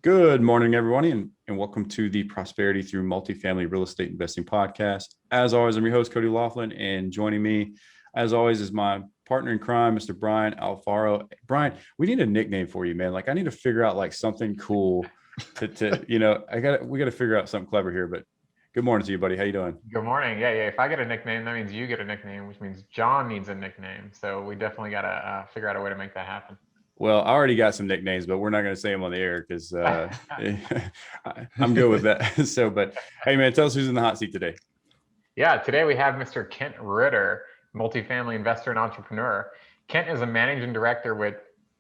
Good morning, everybody, and welcome to the Prosperity Through Multifamily Real Estate Investing Podcast. As always, I'm your host, Cody Laughlin, and joining me, as always, is my partner in crime, Mr. Brian Alfaro. Brian, we need a nickname for you, man. Like, I need to figure out like something cool we got to figure out something clever here. But good morning to you, buddy. How you doing? Good morning. Yeah. If I get a nickname, that means you get a nickname, which means John needs a nickname. So we definitely got to figure out a way to make that happen. Well, I already got some nicknames, but we're not going to say them on the air because I'm good with that. But hey, man, tell us who's in the hot seat today. Yeah, today we have Mr. Kent Ritter, multifamily investor and entrepreneur. Kent is a managing director with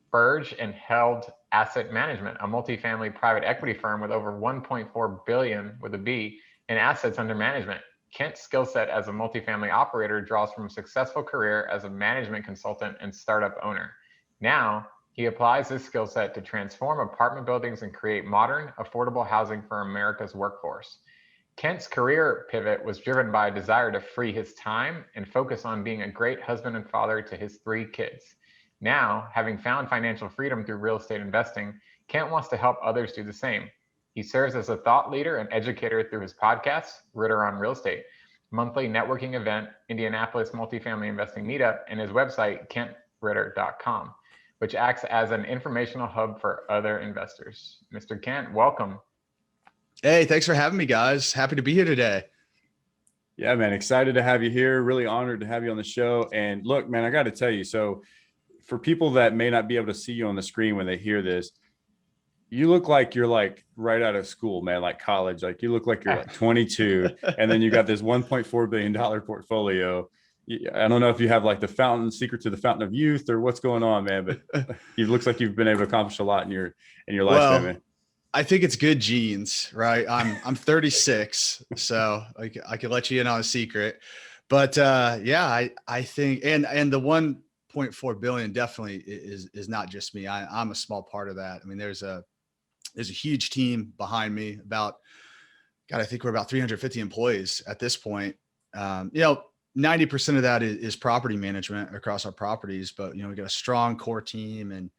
Birge and Held Asset Management, a multifamily private equity firm with over 1.4 billion with a B in assets under management. Kent's skill set as a multifamily operator draws from a successful career as a management consultant and startup owner. Now, he applies this skill set to transform apartment buildings and create modern, affordable housing for America's workforce. Kent's career pivot was driven by a desire to free his time and focus on being a great husband and father to his 3 kids. Now, having found financial freedom through real estate investing, Kent wants to help others do the same. He serves as a thought leader and educator through his podcast, Ritter on Real Estate, monthly networking event, Indianapolis Multifamily Investing Meetup, and his website, kentritter.com, which acts as an informational hub for other investors. Mr. Kent, welcome. Hey, thanks for having me, guys. Happy to be here today. Yeah, man, excited to have you here. Really honored to have you on the show. And look, man, I got to tell you, so for people that may not be able to see you on the screen when they hear this, you look like you're like right out of school, man, like college. Like you look like you're like 22 and then you got this $1.4 billion portfolio. I don't know if you have like the secret to the fountain of youth or what's going on, man, but it looks like you've been able to accomplish a lot in your lifetime, man. I think it's good genes, right? I'm 36, so I can let you in on a secret, but yeah, I think, and the 1.4 billion definitely is not just me. I'm a small part of that. I mean, there's a huge team behind me. I think we're about 350 employees at this point. 90% of that is property management across our properties, but we got a strong core team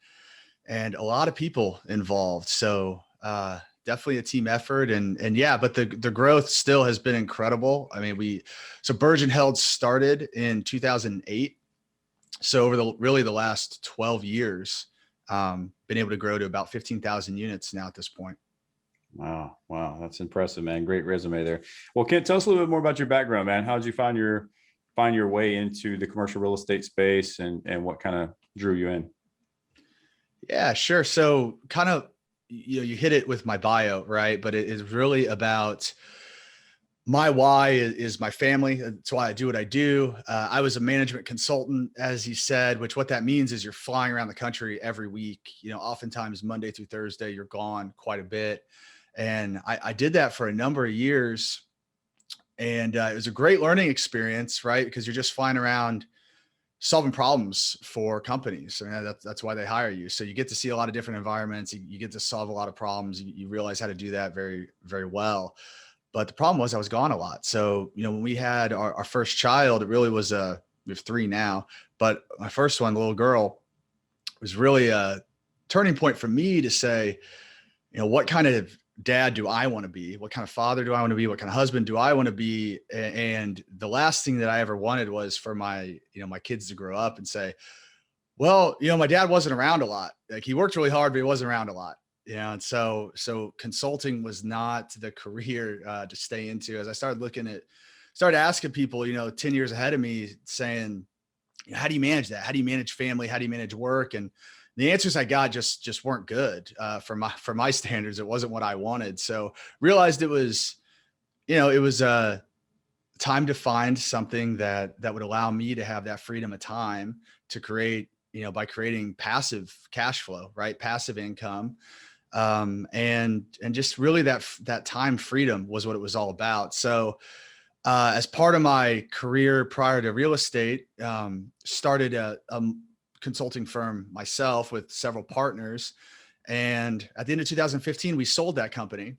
and a lot of people involved. So definitely a team effort and yeah, but the growth still has been incredible. I mean, so Birge Held started in 2008. So over the last 12 years, been able to grow to about 15,000 units now at this point. Wow. That's impressive, man. Great resume there. Well, Kent, tell us a little bit more about your background, man. How did you find your way into the commercial real estate space and what kind of drew you in? Yeah, sure. So kind of, you hit it with my bio, right? But it is really about my why is my family. That's why I do what I do. I was a management consultant, as you said, which what that means is you're flying around the country every week. Oftentimes Monday through Thursday, you're gone quite a bit. And I did that for a number of years. And it was a great learning experience, right? Because you're just flying around solving problems for companies. I mean, that's why they hire you. So you get to see a lot of different environments. You get to solve a lot of problems. You realize how to do that very, very well. But the problem was I was gone a lot. So, when we had our first child, it really was we have 3 now, but my first one, the little girl, was really a turning point for me to say, what kind of dad do I want to be? What kind of father do I want to be? What kind of husband do I want to be? And the last thing that I ever wanted was for my kids to grow up and say, well, my dad wasn't around a lot. Like he worked really hard, but he wasn't around a lot. And so consulting was not the career to stay into. As I started asking people, 10 years ahead of me saying, how do you manage that? How do you manage family? How do you manage work? And the answers I got just weren't good for my standards. It wasn't what I wanted. So realized it was time to find something that would allow me to have that freedom of time to create, by creating passive cash flow, right? Passive income. And just really that time freedom was what it was all about. So, as part of my career prior to real estate, started a consulting firm myself with several partners. And at the end of 2015, we sold that company.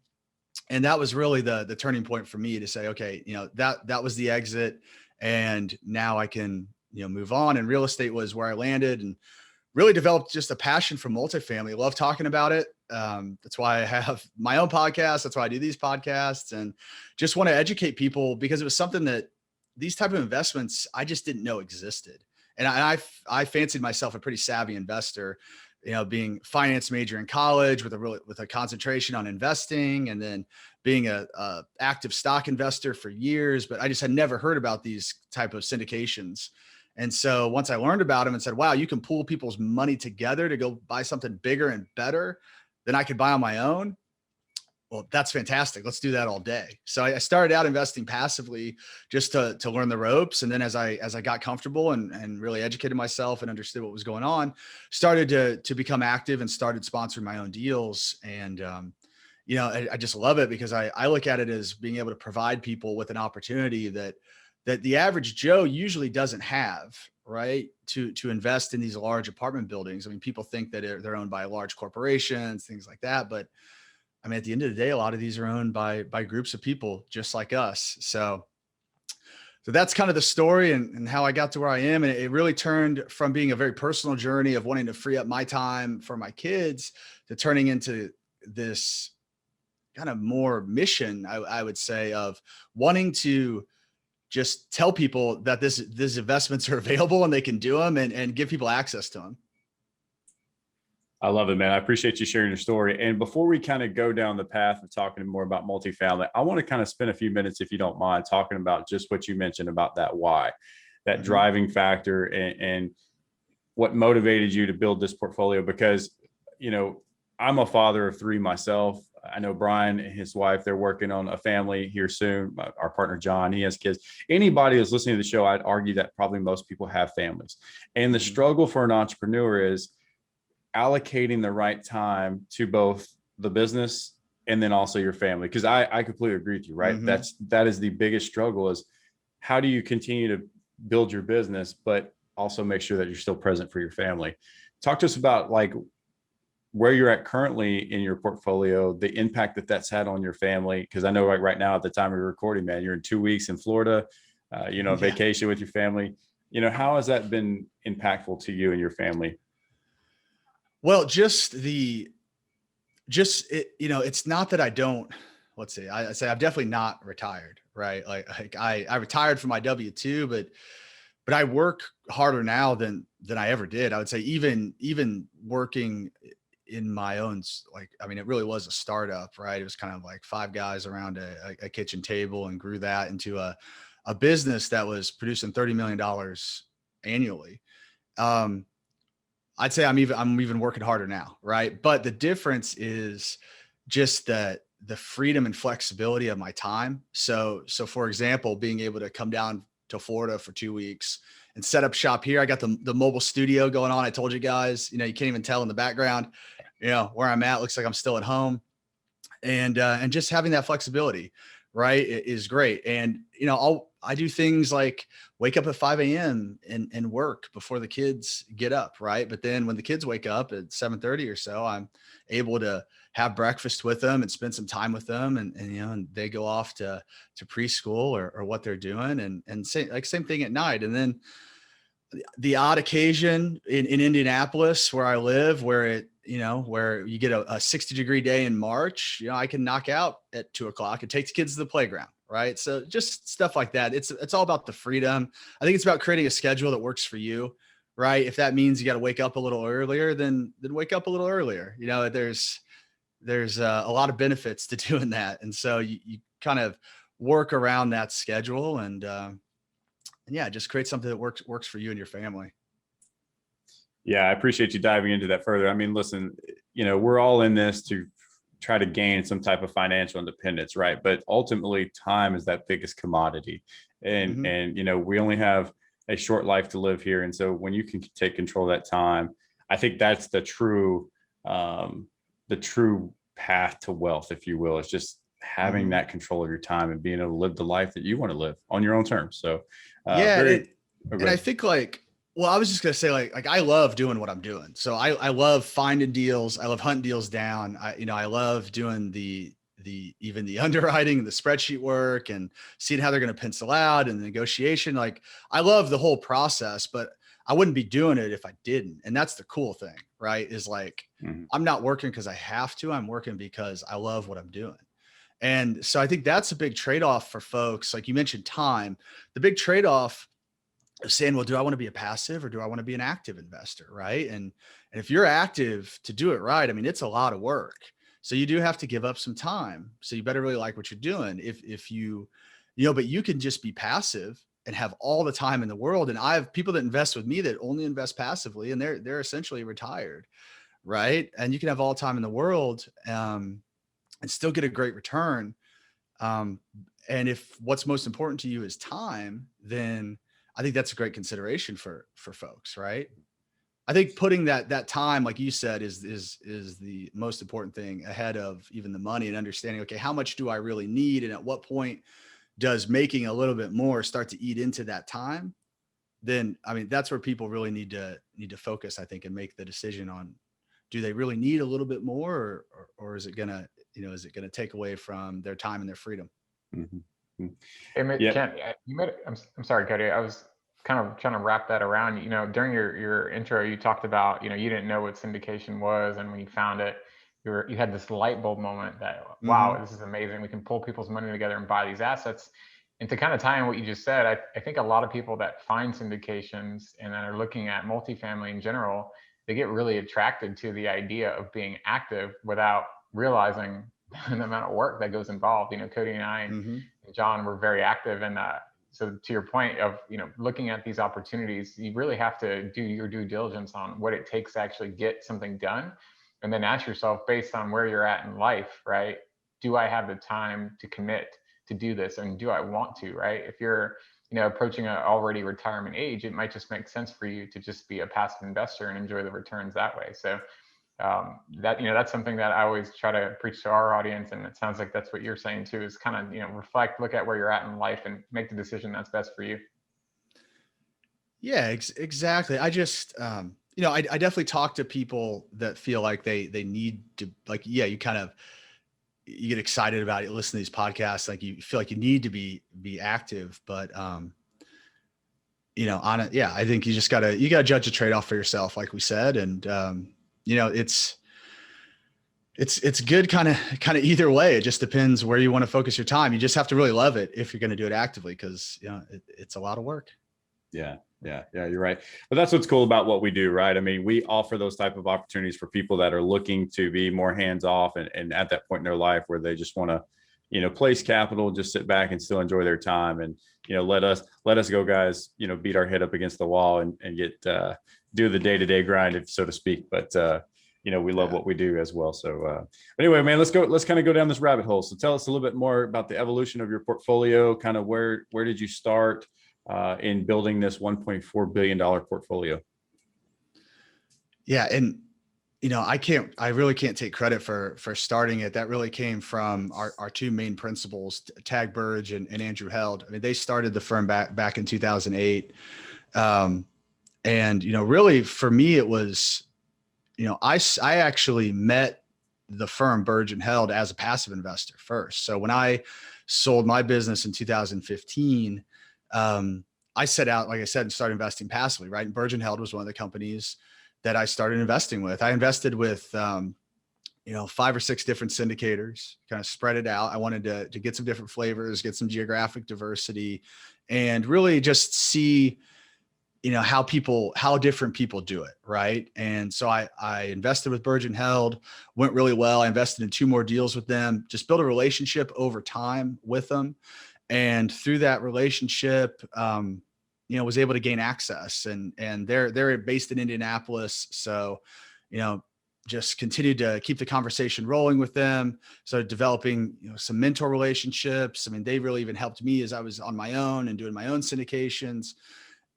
And that was really the turning point for me to say, okay, that was the exit. And now I can, move on. And real estate was where I landed and really developed just a passion for multifamily. Love talking about it. That's why I have my own podcast. That's why I do these podcasts, and just want to educate people because it was something that these type of investments I just didn't know existed. And I fancied myself a pretty savvy investor, being finance major in college with a concentration on investing, and then being a active stock investor for years. But I just had never heard about these type of syndications. And so once I learned about them and said, wow, you can pool people's money together to go buy something bigger and better than I could buy on my own. Well, that's fantastic. Let's do that all day. So I started out investing passively just to learn the ropes. And then as I got comfortable and really educated myself and understood what was going on, started to become active and started sponsoring my own deals. And, I just love it because I look at it as being able to provide people with an opportunity that the average Joe usually doesn't have, right? To invest in these large apartment buildings. I mean, people think that they're owned by large corporations, things like that. But I mean, at the end of the day, a lot of these are owned by groups of people just like us. So that's kind of the story and how I got to where I am. And it really turned from being a very personal journey of wanting to free up my time for my kids to turning into this kind of more mission, I would say, of wanting to just tell people that these investments are available and they can do them and give people access to them. I love it, man. I appreciate you sharing your story. And before we kind of go down the path of talking more about multifamily, I want to kind of spend a few minutes, if you don't mind, talking about just what you mentioned about that why, that driving factor and what motivated you to build this portfolio. Because, I'm a father of three myself. I know Brian and his wife, they're working on a family here soon. Our partner, John, he has kids. Anybody who's listening to the show, I'd argue that probably most people have families. And the struggle for an entrepreneur is allocating the right time to both the business and then also your family. Because I completely agree with you, right? That is the biggest struggle, is how do you continue to build your business, but also make sure that you're still present for your family. Talk to us about like where you're at currently in your portfolio, the impact that that's had on your family. Because I know like right now at the time of recording, man, you're in 2 weeks in Florida, vacation with your family. How has that been impactful to you and your family? Well, it's not that I don't, let's see, I say I'm definitely not retired, right? Like I retired from my W-2, but I work harder now than I ever did. I would say even working in my own, it really was a startup, right? It was kind of like 5 guys around a kitchen table and grew that into a business that was producing $30 million annually. I'd say I'm even working harder now, right? But the difference is just the freedom and flexibility of my time. So for example, being able to come down to Florida for 2 weeks and set up shop here. I got the mobile studio going on. I told you guys, you can't even tell in the background, where I'm at. Looks like I'm still at home, and just having that flexibility, right, is great. And I do things like wake up at 5 a.m. and work before the kids get up, right? But then when the kids wake up at 7:30 or so, I'm able to have breakfast with them and spend some time with them, and they go off to preschool or what they're doing, and same thing at night. And then the odd occasion in Indianapolis where I live, where you get a 60-degree day in March, I can knock out at 2:00 and take the kids to the playground. Right. So just stuff like that. It's all about the freedom. I think it's about creating a schedule that works for you. Right. If that means you got to wake up a little earlier, then wake up a little earlier. There's a lot of benefits to doing that. And so you kind of work around that schedule and just create something that works for you and your family. Yeah, I appreciate you diving into that further. I mean, listen, we're all in this to try to gain some type of financial independence, right? But ultimately, time is that biggest commodity, and we only have a short life to live here. And so when you can take control of that time, I think that's the true path to wealth, if you will. It's just having that control of your time and being able to live the life that you want to live on your own terms. So and I think I was just going to say like I love doing what I'm doing. So I love finding deals. I love hunting deals down. I love doing even the underwriting and the spreadsheet work and seeing how they're going to pencil out and the negotiation. Like I love the whole process, but I wouldn't be doing it if I didn't. And that's the cool thing, right? Is like, I'm not working because I have to, I'm working because I love what I'm doing. And so I think that's a big trade-off for folks. Like you mentioned time, the big trade-off of saying, well, do I want to be a passive or do I want to be an active investor? Right. And if you're active to do it right, I mean, it's a lot of work. So you do have to give up some time. So you better really like what you're doing. If you, but you can just be passive and have all the time in the world. And I have people that invest with me that only invest passively and they're essentially retired. Right. And you can have all the time in the world and still get a great return. And if what's most important to you is time, then I think that's a great consideration for folks, right? I think putting that time, like you said, is the most important thing ahead of even the money, and understanding, okay, how much do I really need? And at what point does making a little bit more start to eat into that time? Then, I mean, that's where people really need to focus, I think, and make the decision on, do they really need a little bit more, or is it gonna, is it gonna take away from their time and their freedom? Mm-hmm. Hey, Kent, I'm sorry, Cody. I was kind of trying to wrap that around. During your intro, you talked about, you didn't know what syndication was, and when you found it, you had this light bulb moment that, wow, this is amazing. We can pull people's money together and buy these assets. And to kind of tie in what you just said, I think a lot of people that find syndications and that are looking at multifamily in general, they get really attracted to the idea of being active without realizing the amount of work that goes involved. Cody and I and John were very active, and so to your point of looking at these opportunities, you really have to do your due diligence on what it takes to actually get something done, and then ask yourself, based on where you're at in life, right? Do I have the time to commit to do this, and do I want to? Right? If you're approaching an already retirement age, it might just make sense for you to just be a passive investor and enjoy the returns that way. So that's something that I always try to preach to our audience, and it sounds like that's what you're saying too, is kind of reflect, look at where you're at in life, and make the decision that's best for you. Yeah, exactly. I just I definitely talk to people that feel like they need to, like, yeah, you get excited about it, listen to these podcasts, like you feel like you need to be active, but I think you gotta judge the trade-off for yourself, like we said. And it's good kind of either way. It just depends where you want to focus your time. You just have to really love it if you're going to do it actively, because it's a lot of work. Yeah, you're right. But that's what's cool about what we do, right? I mean, we offer those type of opportunities for people that are looking to be more hands off, and at that point in their life where they just want to place capital, just sit back and still enjoy their time, and let us go, guys, beat our head up against the wall and get do the day-to-day grind, so to speak. But we love what we do as well. So anyway, man, let's kind of go down this rabbit hole. So tell us a little bit more about the evolution of your portfolio. Kind of where did you start in building this $1.4 billion portfolio? Yeah. And, I really can't take credit for starting it. That really came from our two main principals, Tag Birge and Andrew Held. I mean, they started the firm back in 2008. And, really for me, it was, I actually met the firm Birge Held as a passive investor first. So when I sold my business in 2015, I set out, like I said, and started investing passively, right? And Birge Held was one of the companies that I started investing with. I invested with, 5 or 6 different syndicators, kind of spread it out. I wanted to get some different flavors, get some geographic diversity, and really just see, how different people do it. Right. And so I invested with Birge Held, went really well. I invested in 2 more deals with them, just built a relationship over time with them. And through that relationship, was able to gain access, and they're based in Indianapolis. So, just continued to keep the conversation rolling with them. So developing, some mentor relationships. I mean, they really even helped me as I was on my own and doing my own syndications.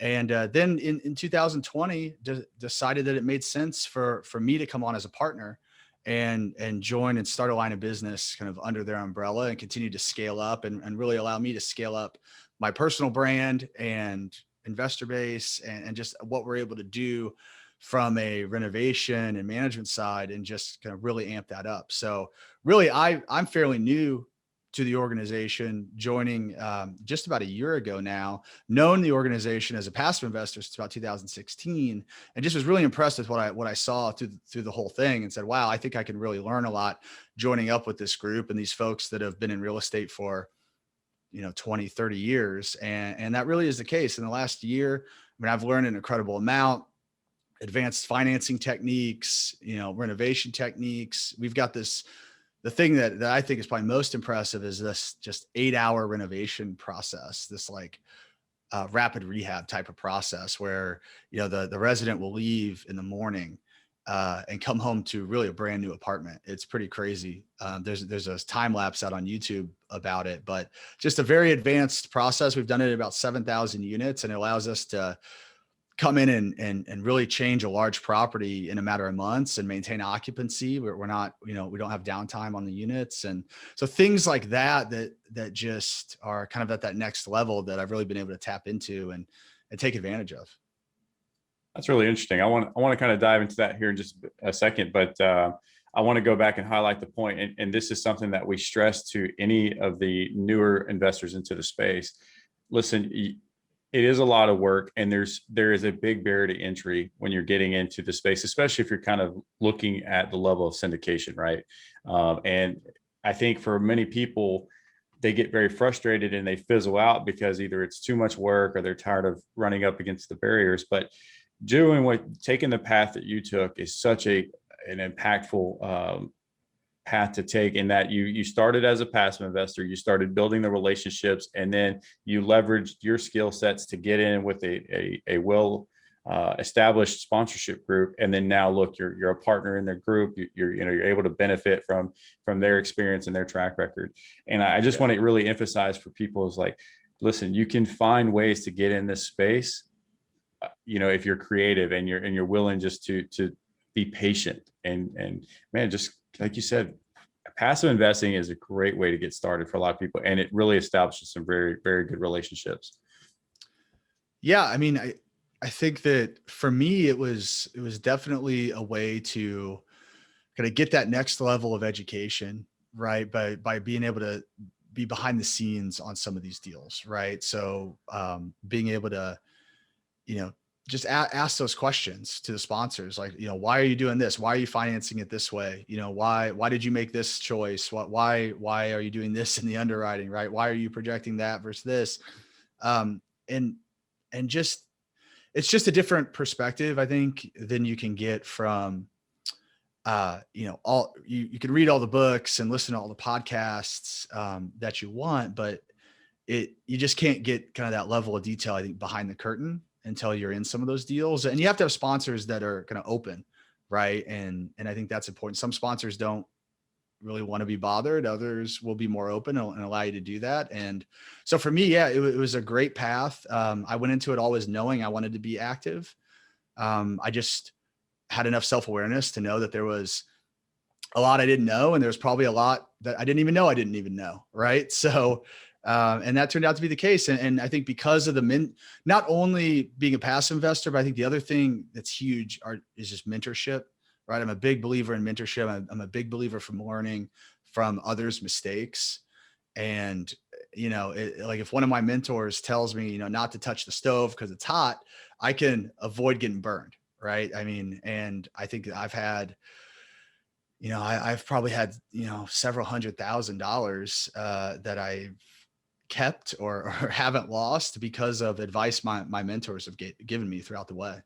And then in 2020, decided that it made sense for me to come on as a partner and join and start a line of business kind of under their umbrella, and continue to scale up and really allow me to scale up my personal brand and investor base, and just what we're able to do from a renovation and management side, and just kind of really amp that up. So really, I'm fairly new to the organization, joining just about a year ago now, known the organization as a passive investor since about 2016, and just was really impressed with what I saw through the whole thing, and said, wow, I think I can really learn a lot joining up with this group and these folks that have been in real estate for 20, 30 years. And that really is the case. In the last year, I mean, I've learned an incredible amount, advanced financing techniques, renovation techniques. We've got the thing that I think is probably most impressive is this just 8-hour renovation process, this like rapid rehab type of process where, the resident will leave in the morning and come home to really a brand new apartment. It's pretty crazy. There's a time lapse out on YouTube about it, but just a very advanced process. We've done it at about 7,000 units, and it allows us to come in and really change a large property in a matter of months and maintain occupancy. We're not, we don't have downtime on the units. And so things like that just are kind of at that next level that I've really been able to tap into and take advantage of. That's really interesting. I want to kind of dive into that here in just a second, but I want to go back and highlight the point. And this is something that we stress to any of the newer investors into the space. Listen, it is a lot of work, and there is a big barrier to entry when you're getting into the space, especially if you're kind of looking at the level of syndication, right? And I think for many people, they get very frustrated and they fizzle out because either it's too much work or they're tired of running up against the barriers. But taking the path that you took is such an impactful path to take, in that you started as a passive investor, you started building the relationships, and then you leveraged your skill sets to get in with a well established sponsorship group. And then now look, you're a partner in their group. You're able to benefit from their experience and their track record. And I just want to really emphasize for people is like, listen, you can find ways to get in this space, if you're creative and you're willing just to be patient and man, just like you said, passive investing is a great way to get started for a lot of people, and it really establishes some very, very good relationships. Yeah, I mean, I think that for me, it was definitely a way to kind of get that next level of education, right? By being able to be behind the scenes on some of these deals, right? So being able to, just ask those questions to the sponsors, like, why are you doing this? Why are you financing it this way? Why did you make this choice? Why are you doing this in the underwriting, right? Why are you projecting that versus this? And just, it's just a different perspective, I think, than you can get from, you can read all the books and listen to all the podcasts that you want, but you just can't get kind of that level of detail, I think, behind the curtain until you're in some of those deals. And you have to have sponsors that are kind of open, right? And I think that's important. Some sponsors don't really want to be bothered. Others will be more open and allow you to do that. And so for me, yeah, it was a great path. I went into it always knowing I wanted to be active. I just had enough self-awareness to know that there was a lot I didn't know, and there's probably a lot that I didn't even know, right? So and that turned out to be the case. And I think because of not only being a passive investor, but I think the other thing that's huge is just mentorship, right? I'm a big believer in mentorship. I'm a big believer from learning from others' mistakes. And, like if one of my mentors tells me, not to touch the stove because it's hot, I can avoid getting burned, right? I mean, and I think I've had, I've probably had, several $100,000 that I've kept or haven't lost because of advice my mentors have given me throughout the way.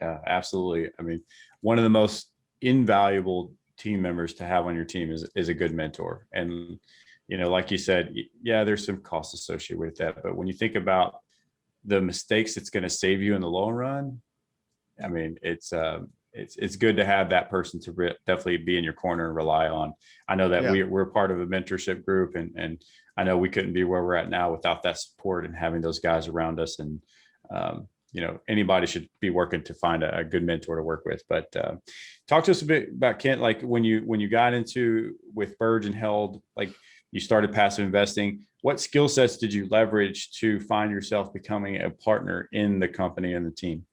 Yeah, absolutely. I mean, one of the most invaluable team members to have on your team is a good mentor. And, like you said, yeah, there's some costs associated with that. But when you think about the mistakes it's going to save you in the long run, I mean, it's good to have that person to definitely be in your corner and rely on. I know that we're part of a mentorship group, and I know we couldn't be where we're at now without that support and having those guys around us. And, anybody should be working to find a good mentor to work with. But talk to us a bit about, Kent, like when you got into with Birge and Held, like you started passive investing, what skill sets did you leverage to find yourself becoming a partner in the company and the team?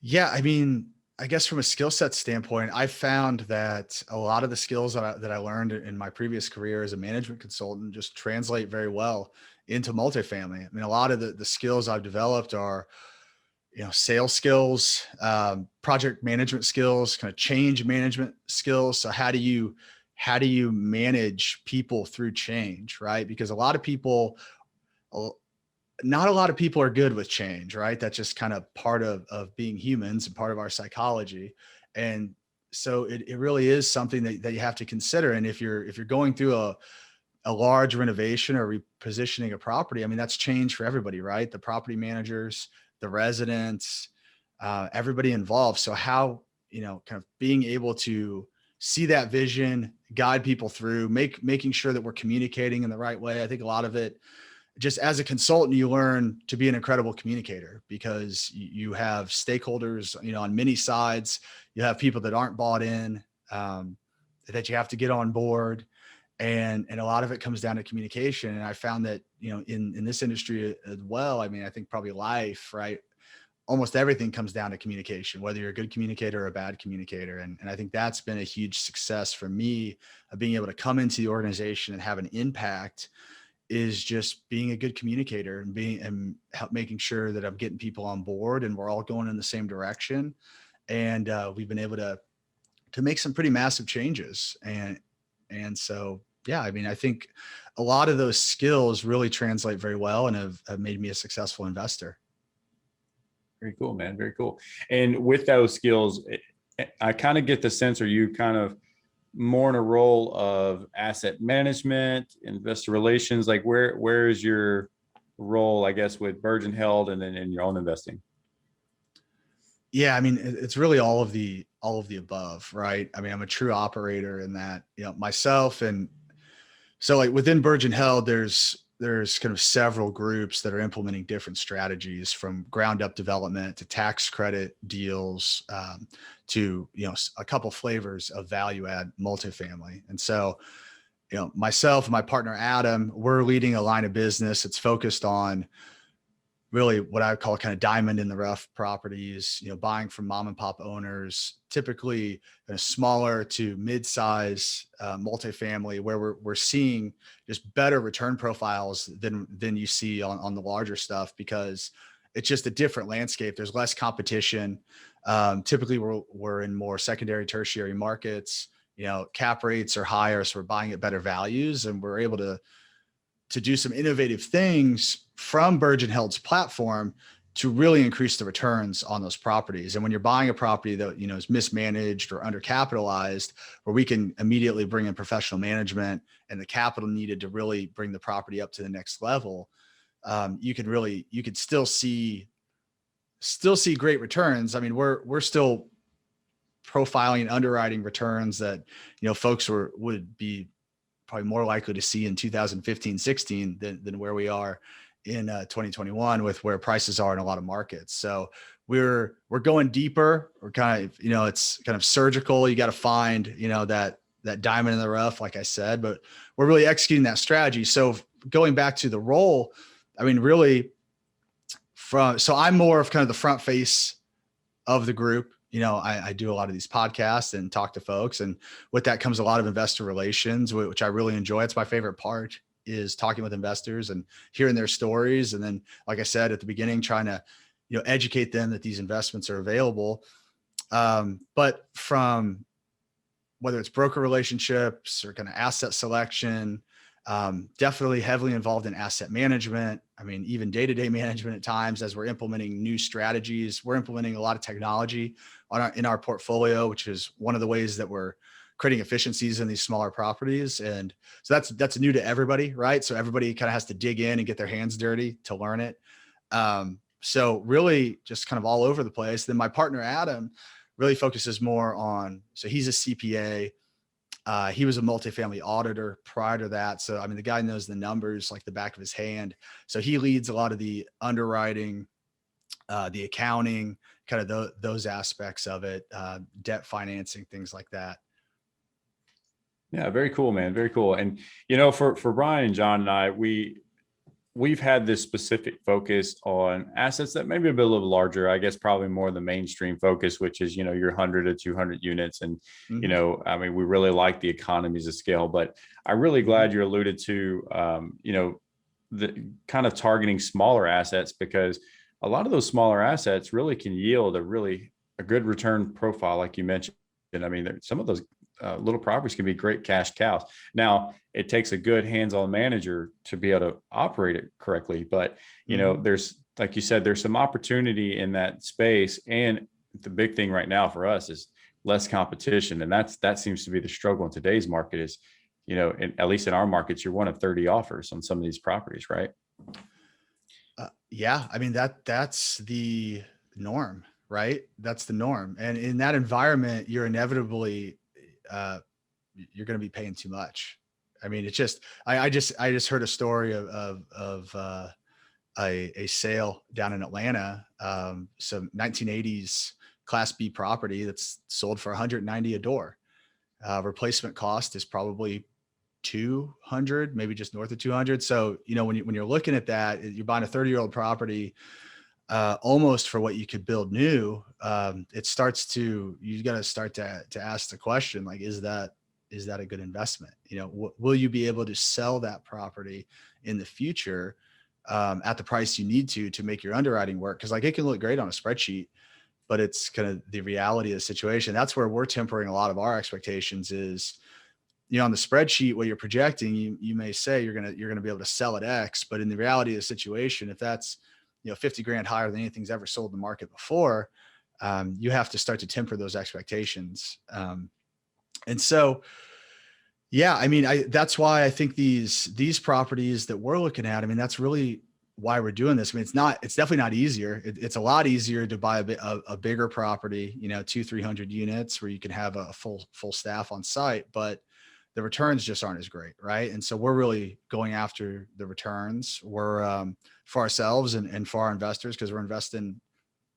Yeah, I mean, I guess from a skill set standpoint, I found that a lot of the skills that I learned in my previous career as a management consultant just translate very well into multifamily. I mean, a lot of the skills I've developed are, sales skills, project management skills, kind of change management skills. So how do you manage people through change, right? Because not a lot of people are good with change, right? That's just kind of part of being humans and part of our psychology. And so it really is something that you have to consider. And if you're going through a large renovation or repositioning a property, I mean, that's change for everybody, right? The property managers, the residents, everybody involved. So how, kind of being able to see that vision, guide people through, making sure that we're communicating in the right way. I think a lot of it, just as a consultant, you learn to be an incredible communicator because you have stakeholders, on many sides. You have people that aren't bought in, that you have to get on board. And a lot of it comes down to communication. And I found that, in this industry as well, I mean, I think probably life, right? Almost everything comes down to communication, whether you're a good communicator or a bad communicator. And I think that's been a huge success for me of being able to come into the organization and have an impact, is just being a good communicator and making sure that I'm getting people on board and we're all going in the same direction. And we've been able to make some pretty massive changes. And so, yeah, I mean, I think a lot of those skills really translate very well and have made me a successful investor. Very cool, man. Very cool. And with those skills, I kind of get the sense, are you kind of more in a role of asset management, investor relations? Like where is your role, I guess, with Birge Held and then in your own investing? Yeah, I mean, it's really all of the above, right? I mean, I'm a true operator in that, myself. And so like within Birge Held, there's kind of several groups that are implementing different strategies, from ground up development to tax credit deals, to, a couple flavors of value add multifamily. And so, myself and my partner, Adam, we're leading a line of business that's focused on really what I call kind of diamond in the rough properties, buying from mom and pop owners, typically kind of smaller to mid-size multifamily, where we're seeing just better return profiles than you see on the larger stuff, because it's just a different landscape. There's less competition. Typically we're in more secondary, tertiary markets, cap rates are higher. So we're buying at better values, and we're able to do some innovative things from Birge Held's platform to really increase the returns on those properties. And when you're buying a property that, is mismanaged or undercapitalized, where we can immediately bring in professional management and the capital needed to really bring the property up to the next level, you could still see great returns. I mean, we're still profiling and underwriting returns that, folks would be probably more likely to see in 2015, 16 than where we are in 2021 with where prices are in a lot of markets. So we're going deeper. We're kind of, it's kind of surgical. You got to find, that diamond in the rough, like I said, but we're really executing that strategy. So going back to the role, I mean, really so I'm more of kind of the front face of the group. I do a lot of these podcasts and talk to folks, and with that comes a lot of investor relations, which I really enjoy. It's my favorite part, is talking with investors and hearing their stories. And then, like I said at the beginning, trying to, educate them that these investments are available. But from whether it's broker relationships or kind of asset selection, definitely heavily involved in asset management. I mean, even day-to-day management at times, as we're implementing new strategies. We're implementing a lot of technology in our portfolio, which is one of the ways that we're creating efficiencies in these smaller properties. And so that's new to everybody, right? So everybody kind of has to dig in and get their hands dirty to learn it. So really just kind of all over the place. Then my partner, Adam, really focuses more on, so he's a CPA. He was a multifamily auditor prior to that. So, I mean, the guy knows the numbers like the back of his hand. So he leads a lot of the underwriting, the accounting, kind of those aspects of it, debt financing, things like that. Yeah, very cool, man. Very cool. And, for Brian and John and I, we've had this specific focus on assets that maybe a bit a little larger, I guess probably more the mainstream focus, which is, your 100 to 200 units. And, I mean, we really like the economies of scale, but I'm really glad you alluded to, the kind of targeting smaller assets, because a lot of those smaller assets really can yield a good return profile, like you mentioned. And I mean, some of those little properties can be great cash cows. Now, it takes a good hands-on manager to be able to operate it correctly. But, there's, like you said, there's some opportunity in that space. And the big thing right now for us is less competition. And that seems to be the struggle in today's market is, at least in our markets, you're one of 30 offers on some of these properties, right? Yeah. I mean, that's the norm, right? That's the norm. And in that environment, you're inevitably, you're going to be paying too much. I mean, it's just, I just heard a story of a sale down in Atlanta, some 1980s Class B property that's sold for 190 a door. Replacement cost is probably 200, maybe just north of 200. So, when you're looking at that, you're buying a 30-year-old property, almost for what you could build new. You got to start to ask the question, like, is that a good investment? Will you be able to sell that property in the future at the price you need to make your underwriting work? Because like it can look great on a spreadsheet, but it's kind of the reality of the situation. That's where we're tempering a lot of our expectations is, on the spreadsheet, what you're projecting, you may say you're going to be able to sell at X, but in the reality of the situation, if that's, 50 grand higher than anything's ever sold in the market before, you have to start to temper those expectations. And so, yeah, I mean, that's why I think these properties that we're looking at, I mean, that's really why we're doing this. I mean, it's definitely not easier. It's a lot easier to buy a bigger property, 200-300 units where you can have a full staff on site, but the returns just aren't as great. Right. And so we're really going after the returns. We're for ourselves and for our investors, because we're investing,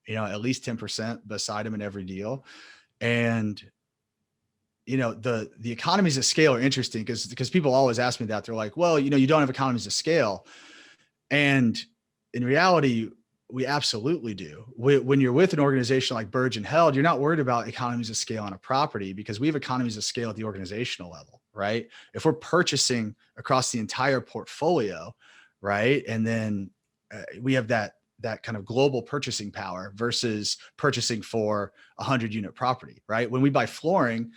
at least 10% beside them in every deal. And, the economies of scale are interesting because people always ask me that. They're like, well, you don't have economies of scale. And in reality, we absolutely do. When you're with an organization like Birge Held, you're not worried about economies of scale on a property because we have economies of scale at the organizational level, right? If we're purchasing across the entire portfolio, right? And then we have that kind of global purchasing power versus purchasing for 100-unit property, right? When we buy flooring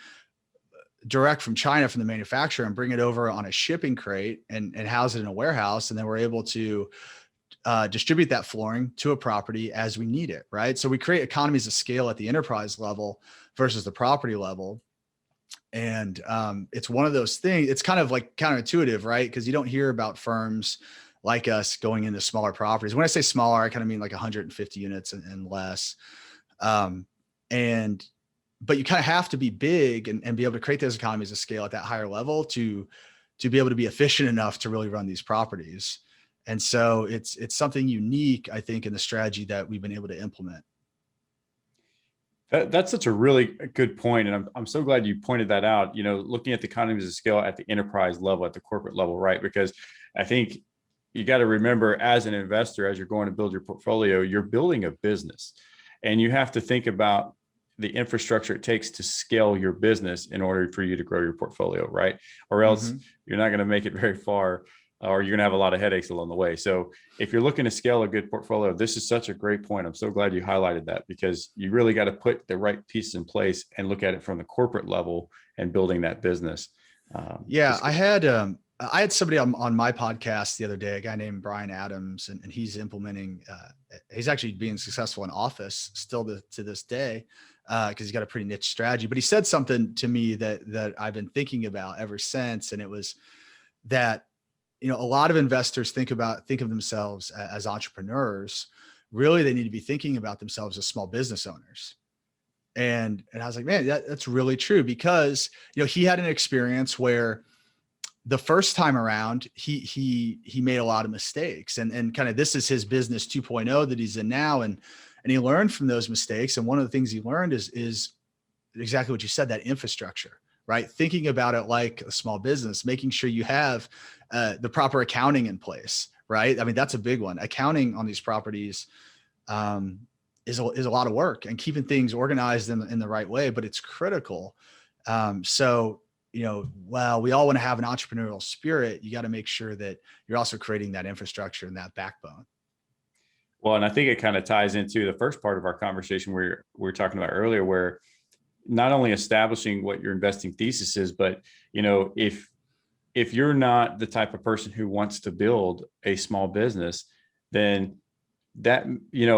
direct from China from the manufacturer and bring it over on a shipping crate and house it in a warehouse, and then we're able to distribute that flooring to a property as we need it, right? So we create economies of scale at the enterprise level versus the property level. And it's one of those things, it's kind of like counterintuitive, right? Because you don't hear about firms like us going into smaller properties. When I say smaller, I kind of mean like 150 units and less. But you kind of have to be big and be able to create those economies of scale at that higher level to be able to be efficient enough to really run these properties. And so it's something unique, I think, in the strategy that we've been able to implement. That's such a really good point. And I'm so glad you pointed that out, looking at the economies of scale at the enterprise level, at the corporate level, right? Because I think you got to remember, as an investor, as you're going to build your portfolio, you're building a business, and you have to think about the infrastructure it takes to scale your business in order for you to grow your portfolio, right? Or else you're not going to make it very far, or you're going to have a lot of headaches along the way. So if you're looking to scale a good portfolio, this is such a great point. I'm so glad you highlighted that, because you really got to put the right pieces in place and look at it from the corporate level and building that business. I had somebody on my podcast the other day, a guy named Brian Adams, and he's implementing, he's actually being successful in office still to this day, because he's got a pretty niche strategy. But he said something to me that I've been thinking about ever since. And it was that, a lot of investors think of themselves as entrepreneurs. Really, they need to be thinking about themselves as small business owners. And I was like, man, that's really true, because, he had an experience where the first time around, he made a lot of mistakes, and kind of this is his business 2.0 that he's in now. And he learned from those mistakes. And one of the things he learned is exactly what you said, that infrastructure, right? Thinking about it like a small business, making sure you have the proper accounting in place, right? I mean, that's a big one. Accounting on these properties is a lot of work, and keeping things organized in the right way, but it's critical. So, while we all want to have an entrepreneurial spirit, you got to make sure that you're also creating that infrastructure and that backbone. Well, and I think it kind of ties into the first part of our conversation we were talking about earlier, where not only establishing what your investing thesis is, but if you're not the type of person who wants to build a small business, then that,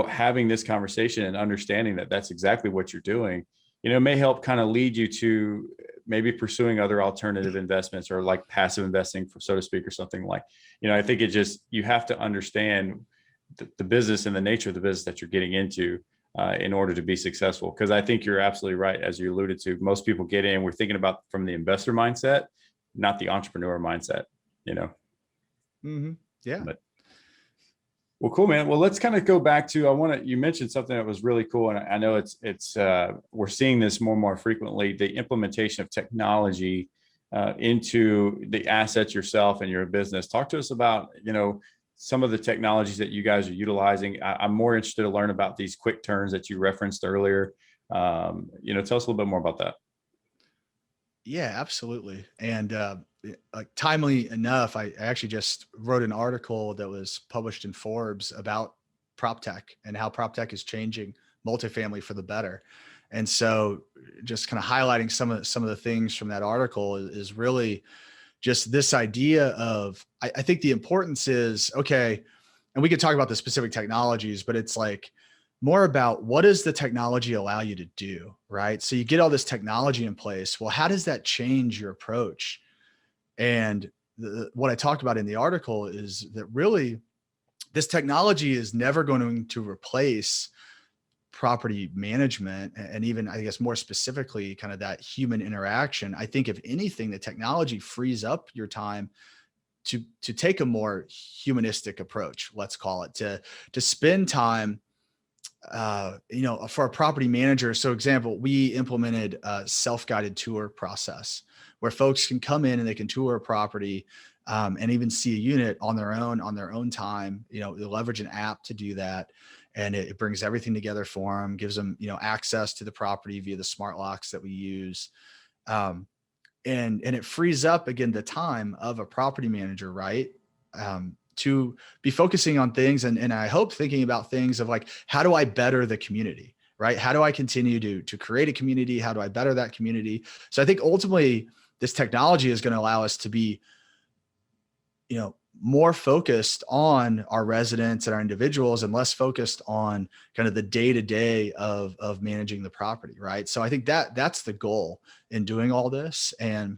having this conversation and understanding that that's exactly what you're doing, may help kind of lead you to maybe pursuing other alternative investments, or like passive investing, so to speak, or something like, I think you have to understand the business and the nature of the business that you're getting into in order to be successful. Because I think you're absolutely right. As you alluded to, most people get in, we're thinking about from the investor mindset, not the entrepreneur mindset, Mm-hmm. Yeah. But, well, cool, man. Well, let's kind of go back to, you mentioned something that was really cool. And I know it's we're seeing this more and more frequently, the implementation of technology into the assets yourself and your business. Talk to us about, some of the technologies that you guys are utilizing. I'm more interested to learn about these quick turns that you referenced earlier. Tell us a little bit more about that. Yeah, absolutely. And like, timely enough, I actually just wrote an article that was published in Forbes about PropTech and how PropTech is changing multifamily for the better. And so, just kind of highlighting some of the things from that article is really just this idea of, I think the importance is, okay, and we could talk about the specific technologies, but it's like more about, what does the technology allow you to do, right? So you get all this technology in place. Well, how does that change your approach? And what I talked about in the article is that really this technology is never going to replace property management, and even, I guess, more specifically, kind of that human interaction. I think if anything, the technology frees up your time to take a more humanistic approach, let's call it, to spend time for a property manager. So example, we implemented a self-guided tour process where folks can come in and they can tour a property and even see a unit on their own time. They leverage an app to do that. And it brings everything together for them, gives them, access to the property via the smart locks that we use. And it frees up, again, the time of a property manager, right? To be focusing on things, and I hope thinking about things of like, how do I better the community, right? How do I continue to create a community? How do I better that community? So I think ultimately this technology is going to allow us to be, more focused on our residents and our individuals, and less focused on kind of the day-to-day of managing the property, right? So I think that's the goal in doing all this, and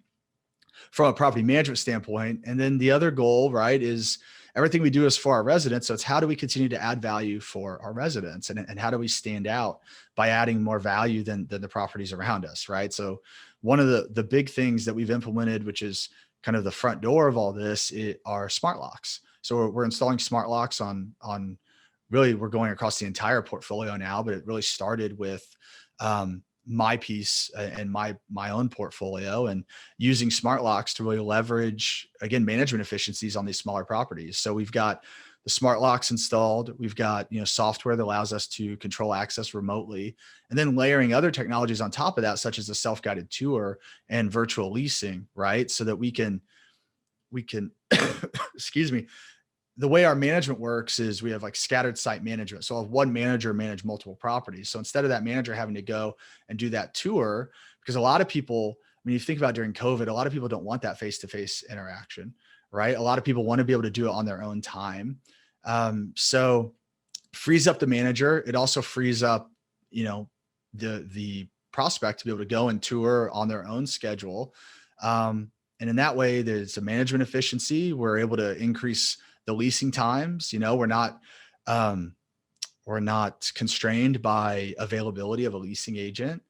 from a property management standpoint. And then the other goal, right, is everything we do is for our residents. So it's, how do we continue to add value for our residents, and how do we stand out by adding more value than the properties around us, right? So one of the big things that we've implemented, which is kind of the front door of all this, are smart locks. So we're installing smart locks on really, we're going across the entire portfolio now, but it really started with my piece and my own portfolio, and using smart locks to really leverage, again, management efficiencies on these smaller properties. So we've got the smart locks installed. We've got, software that allows us to control access remotely, and then layering other technologies on top of that, such as the self-guided tour and virtual leasing, right? So that we can, excuse me, the way our management works is we have like scattered site management. So I'll have one manager manage multiple properties. So instead of that manager having to go and do that tour, because a lot of people, when you think about during COVID, a lot of people don't want that face-to-face interaction, right? A lot of people want to be able to do it on their own time. So frees up the manager. It also frees up, the prospect to be able to go and tour on their own schedule. And in that way, there's a management efficiency. We're able to increase the leasing times. We're not constrained by availability of a leasing agent.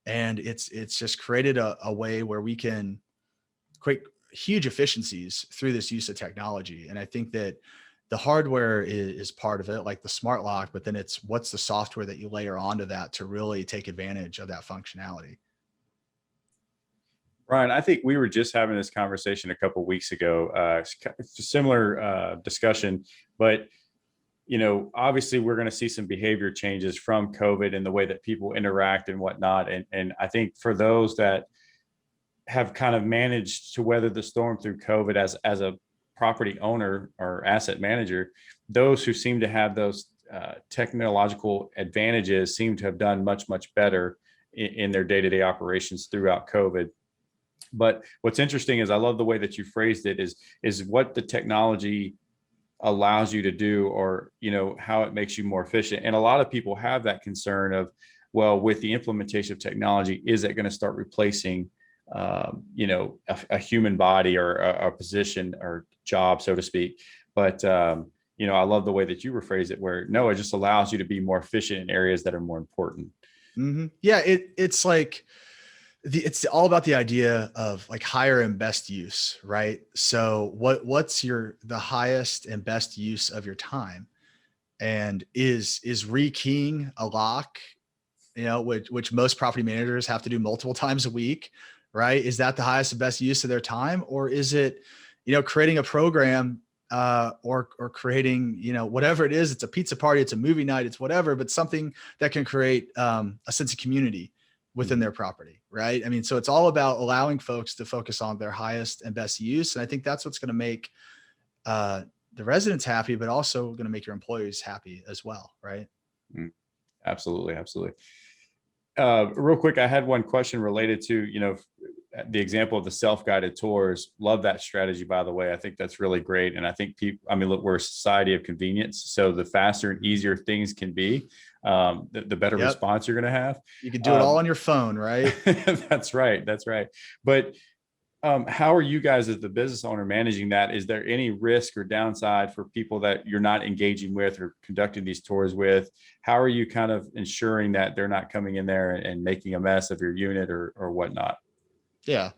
And it's just created a way where we can create huge efficiencies through this use of technology. And I think that the hardware is part of it, like the smart lock, but then it's, what's the software that you layer onto that to really take advantage of that functionality. Ryan, I think we were just having this conversation a couple of weeks ago. It's a similar discussion, but obviously we're going to see some behavior changes from COVID and the way that people interact and whatnot. And I think for those that have kind of managed to weather the storm through COVID as a property owner or asset manager, those who seem to have those technological advantages seem to have done much, much better in their day-to-day operations throughout COVID. But what's interesting is I love the way that you phrased it is what the technology allows you to do, or how it makes you more efficient. And a lot of people have that concern of, well, with the implementation of technology, is it going to start replacing a human body or a position or job, so to speak? But I love the way that you rephrase it, where no, it just allows you to be more efficient in areas that are more important. Mm-hmm. Yeah, it's like it's all about the idea of like higher and best use, right? So what's the highest and best use of your time? And is rekeying a lock, which most property managers have to do multiple times a week, right? Is that the highest and best use of their time? Or is it, creating a program or creating, whatever it is, it's a pizza party, it's a movie night, it's whatever, but something that can create a sense of community within their property, right? I mean, so it's all about allowing folks to focus on their highest and best use. And I think that's what's going to make the residents happy, but also going to make your employees happy as well, right? Absolutely, absolutely. Real quick, I had one question related to, the example of the self-guided tours. Love that strategy, by the way. I think that's really great. And I think look, we're a society of convenience. So the faster and easier things can be, the better response you're going to have. You can do it all on your phone, right? That's right. That's right. But how are you guys as the business owner managing that? Is there any risk or downside for people that you're not engaging with or conducting these tours with? How are you kind of ensuring that they're not coming in there and making a mess of your unit or whatnot? Yeah.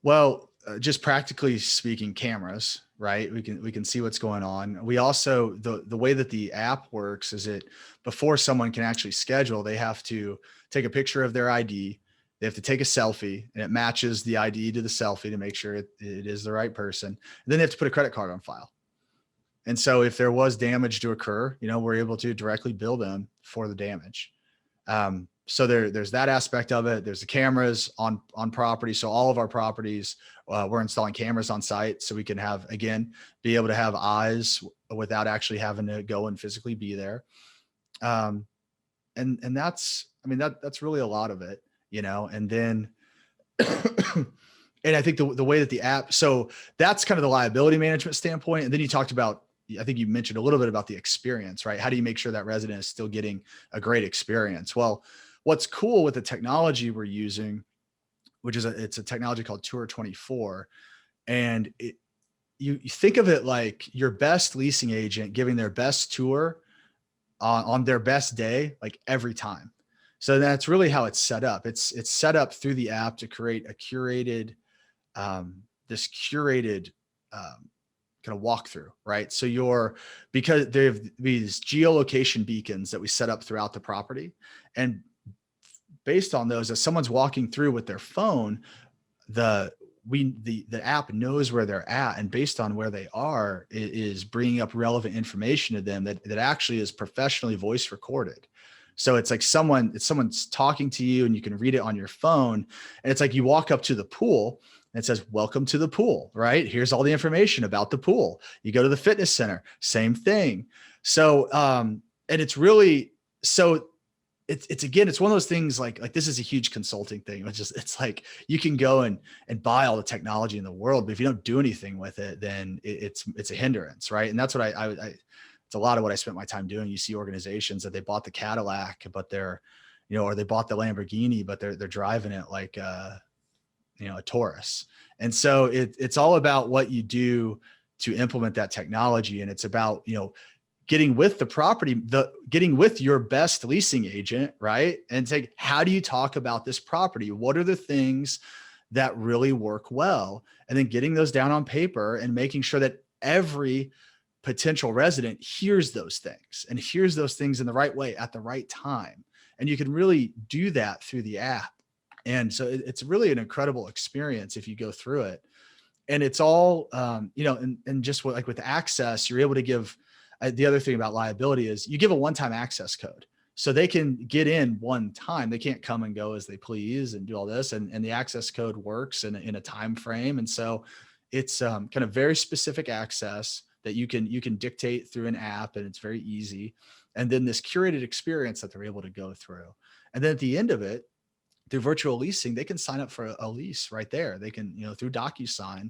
Well, just practically speaking, cameras, right? We can see what's going on. We also, the way that the app works is before someone can actually schedule, they have to take a picture of their ID. They have to take a selfie, and it matches the ID to the selfie to make sure it is the right person. And then they have to put a credit card on file. And so if there was damage to occur, we're able to directly bill them for the damage. So there's that aspect of it. There's the cameras on property. So all of our properties, we're installing cameras on site so we can be able to have eyes without actually having to go and physically be there. And that's really a lot of it, and then, and I think the way that the app, so that's kind of the liability management standpoint. And then you talked about, I think you mentioned a little bit about the experience, right? How do you make sure that resident is still getting a great experience? Well, what's cool with the technology we're using, it's a technology called Tour 24. And you think of it like your best leasing agent giving their best tour on their best day, like every time. So that's really how it's set up. It's set up through the app to create a curated, kind of walkthrough, right? So because they have these geolocation beacons that we set up throughout the property, and based on those, as someone's walking through with their phone, the app knows where they're at, and based on where they are, it is bringing up relevant information to them that actually is professionally voice recorded. So it's like someone's talking to you, and you can read it on your phone. And it's like you walk up to the pool and it says, "Welcome to the pool," right? Here's all the information about the pool. You go to the fitness center, same thing. So, and it's really, so it's one of those things like this is a huge consulting thing. It's like you can go and buy all the technology in the world, but if you don't do anything with it, then it's a hindrance, right? And that's what it's a lot of what I spent my time doing. You see organizations that they bought the Cadillac, but they're, or they bought the Lamborghini, but they're driving it like a Taurus. And so it's all about what you do to implement that technology. And it's about, getting with the property, getting with your best leasing agent, right? And say, how do you talk about this property? What are the things that really work well? And then getting those down on paper and making sure that every potential resident hears those things in the right way at the right time. And you can really do that through the app. And so it's really an incredible experience if you go through it. And it's all, and just like with access, you're able to give, the other thing about liability is you give a one-time access code. So they can get in one time. They can't come and go as they please and do all this. And the access code works in a time frame. And so it's kind of very specific access that you can dictate through an app, and it's very easy. And then this curated experience that they're able to go through. And then at the end of it, through virtual leasing, they can sign up for a lease right there. They can, through DocuSign,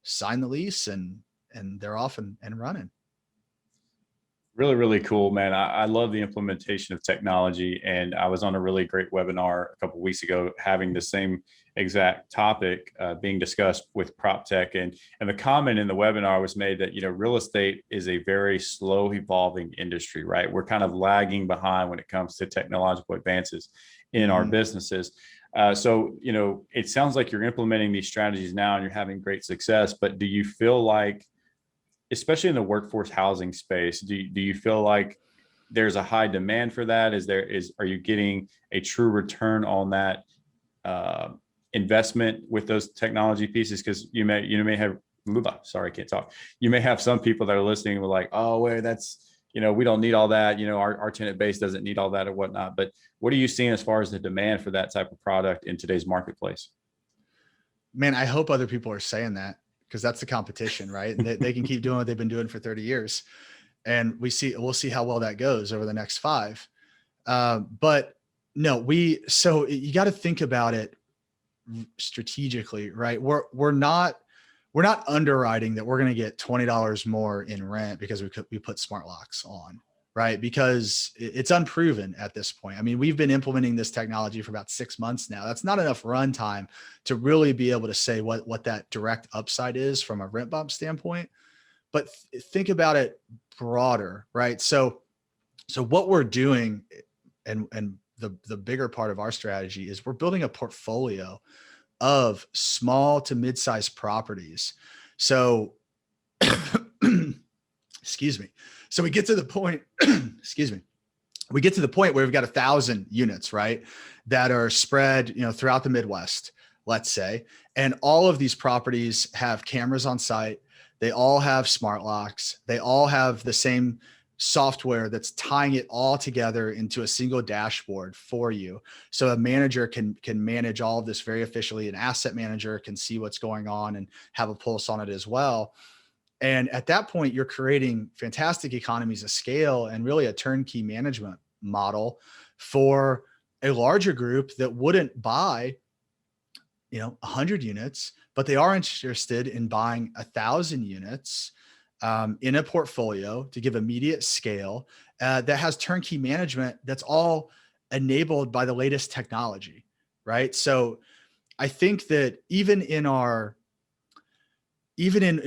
sign the lease, and they're off and running. Really, really cool, man. I love the implementation of technology. And I was on a really great webinar a couple of weeks ago having the same exact topic being discussed with PropTech. And the comment in the webinar was made that, real estate is a very slow evolving industry, right? We're kind of lagging behind when it comes to technological advances in our businesses. So, it sounds like you're implementing these strategies now and you're having great success, but do you feel like, especially in the workforce housing space, do you feel like there's a high demand for that? Are you getting a true return on that investment with those technology pieces? Because you may have, sorry, I can't talk. You may have some people that are listening who are like, oh, wait, that's, we don't need all that. Our tenant base doesn't need all that or whatnot. But what are you seeing as far as the demand for that type of product in today's marketplace? Man, I hope other people are saying that, because that's the competition, right? And they can keep doing what they've been doing for 30 years. And we'll see how well that goes over the next 5. But no, so you got to think about it strategically, right? We're not underwriting that we're going to get $20 more in rent because we put smart locks on, right? Because it's unproven at this point. I mean, we've been implementing this technology for about 6 months now. That's not enough runtime to really be able to say what that direct upside is from a rent bump standpoint. But think about it broader, right? So what we're doing, and the bigger part of our strategy is we're building a portfolio of small to mid-sized properties. So excuse me. So we get to the point, we get to the point where we've got 1,000 units, right? That are spread, throughout the Midwest, let's say. And all of these properties have cameras on site. They all have smart locks. They all have the same software that's tying it all together into a single dashboard for you. So a manager can manage all of this very efficiently. An asset manager can see what's going on and have a pulse on it as well. And at that point, you're creating fantastic economies of scale and really a turnkey management model for a larger group that wouldn't buy, 100 units, but they are interested in buying 1,000 units in a portfolio to give immediate scale that has turnkey management that's all enabled by the latest technology, right? So I think that even in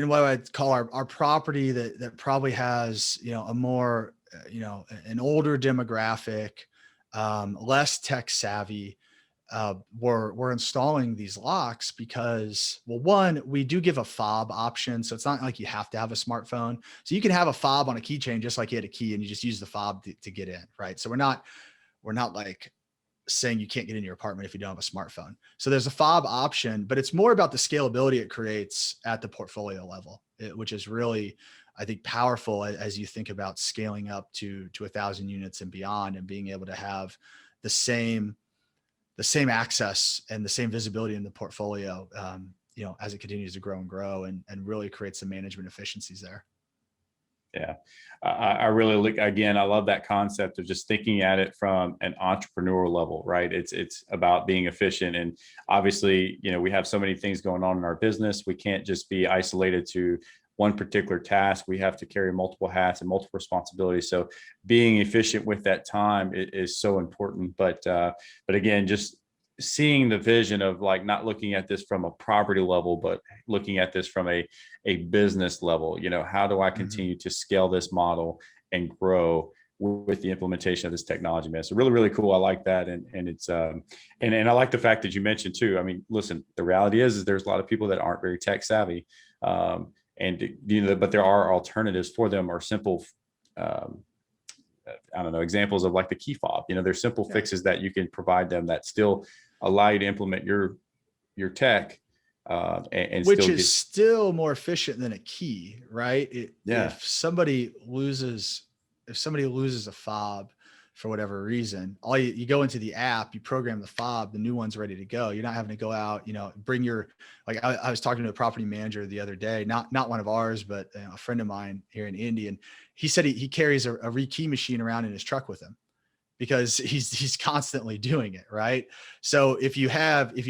what I'd call our property that probably has, a more, an older demographic, less tech savvy, we're installing these locks because, well, one, we do give a fob option. So it's not like you have to have a smartphone. So you can have a fob on a keychain, just like you had a key and you just use the fob to get in, right? So we're not like saying you can't get in your apartment if you don't have a smartphone. So there's a fob option, but it's more about the scalability it creates at the portfolio level, which is really, I think, powerful as you think about scaling up to 1,000 units and beyond, and being able to have the same access and the ssame visibility in the portfolio, as it continues to grow and really create some management efficiencies there. Yeah, I really again, I love that concept of just thinking at it from an entrepreneurial level, right? It's about being efficient. And obviously, we have so many things going on in our business. We can't just be isolated to one particular task. We have to carry multiple hats and multiple responsibilities. So being efficient with that time is so important. But again, just seeing the vision of like not looking at this from a property level, but looking at this from a business level. How do I continue to scale this model and grow with the implementation of this technology, man? So really, really cool. I like that. And it's and I like the fact that you mentioned too. I mean, listen, the reality is there's a lot of people that aren't very tech savvy. But there are alternatives for them, or simple, examples of like the key fob. There's simple fixes that you can provide them that still allow you to implement your tech, and which still is get, still more efficient than a key, right? yeah, If somebody loses a fob for whatever reason, you go into the app, you program the fob, the new one's ready to go. You're not having to go out, bring your, like I was talking to a property manager the other day, not one of ours, but a friend of mine here in Indy. And he said he carries a rekey machine around in his truck with him because he's constantly doing it. Right. So if you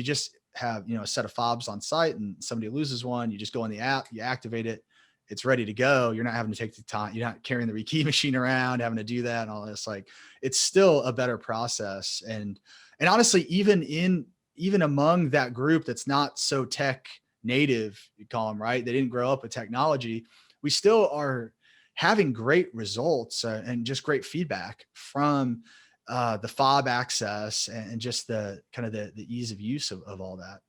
just have, a set of fobs on site and somebody loses one, you just go in the app, you activate it, it's ready to go. You're not having to take the time. You're not carrying the rekey machine around, having to do that and all this. Like, it's still a better process. And honestly, even among that group that's not so tech native, you call them, right? They didn't grow up with technology. We still are having great results and just great feedback from the fob access and just the kind of the ease of use of all that.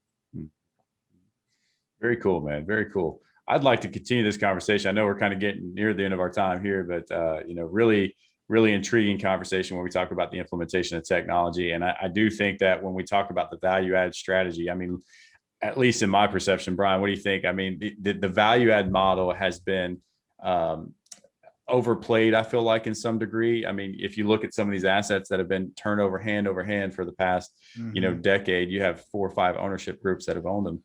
very cool, man. Very cool. I'd like to continue this conversation. I know we're kind of getting near the end of our time here, but really, really intriguing conversation when we talk about the implementation of technology. And I do think that when we talk about the value add strategy, I mean, at least in my perception, Brian, what do you think? I mean, the value add model has been overplayed, I feel like, in some degree. I mean, if you look at some of these assets that have been turned over hand for the past, decade, you have 4 or 5 ownership groups that have owned them.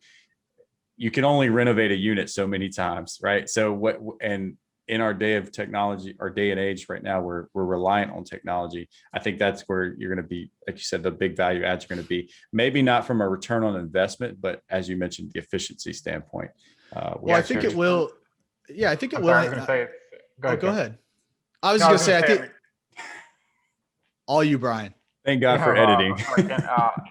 You can only renovate a unit so many times, right? So and in our day of technology, our day and age right now, we're reliant on technology. I think that's where you're going to be, like you said, the big value adds are going to be, maybe not from a return on investment, but as you mentioned, the efficiency standpoint. Well, I think it will. Yeah, I think it will. I was going to say, go ahead. I was going to say, I think all you, Brian. Thank God for editing.